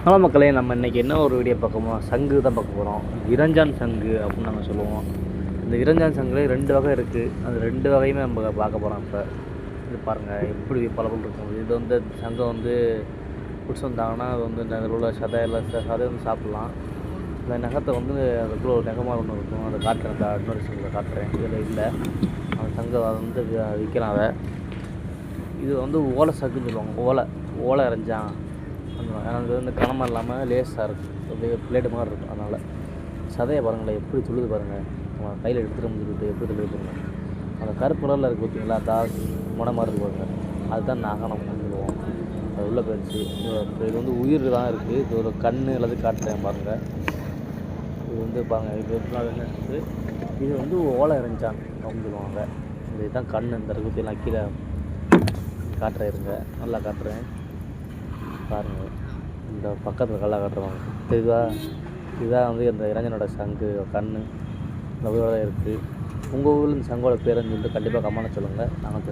Hello மக்களே, நம்ம இன்றைக்கி என்ன ஒரு வீடியோ பார்க்க போகிறோம்? சங்கு தான் பார்க்க போகிறோம். இறஞ்சான் சங்கு அப்படின்னு நாங்கள் சொல்லுவோம். இந்த இறஞ்சான் சங்குல 2 வகை இருக்குது. அந்த 2 வகையுமே நம்ம பார்க்க போகிறோம். இப்போ இது பாருங்கள் எப்படி பலபல் இருக்கும். இது வந்து சங்கம் வந்து பிடிச்சி வந்தாங்கன்னா அது வந்து அதில் உள்ள சதை வந்து சாப்பிட்லாம். இந்த நகத்தை வந்து அதுக்குள்ளே ஒரு நகமாக ஒன்று இருக்கும். அதை காட்டுறேன், இன்னொரு சங்கில் காட்டுறேன். இதில் இல்லை, அந்த சங்கம் அதை வந்து விற்கிறான். அதை இது வந்து ஓலை சங்குன்னு சொல்லுவாங்க. ஓலை இறஞ்சான் அது வந்து கனமாக இல்லாமல் லேஸாக இருக்குது, அப்படியே பிளேடு மாதிரி இருக்கும். அதனால் சதையை பாருங்களேன் எப்படி துழுது பாருங்கள். நம்ம கையில் எடுத்துகிட்டு முடிச்சுக்கிட்டு எப்படி துழுது பாருங்கள். அந்த கருப்பு கலரில் இருக்குது பார்த்தீங்களா, முனை மாதிரி இருக்கு பாருங்கள். அதுதான் நகனம் சொல்லுவோம். அது உள்ளே போயிடுச்சு. இது வந்து உயிர் தான் இருக்குது. இது ஒரு கண் எல்லாத்தையும் காட்டுறேன் பாருங்கள். இது வந்து பாருங்கள், இது என்ன இருக்குது, இது வந்து ஓலை இறஞ்சான் அப்படின்னு சொல்லுவாங்க. இதுதான் கண். இந்த இருக்குலாம் கீழே காட்டுறேன், இருங்க நல்லா காட்டுறேன் பாருங்கள். இந்த பக்கத்தில் கல்லா காட்டுறவாங்க தெரியுதா? இதுதான் வந்து இந்த இளைஞனோட சங்கு கண் இந்த உயிரோட இருக்குது. உங்கள் ஊரில் இந்த சங்கோட பேருன்னு சொல்லிட்டு கண்டிப்பாக கமெண்ட்ல சொல்லுங்கள். நாங்கள்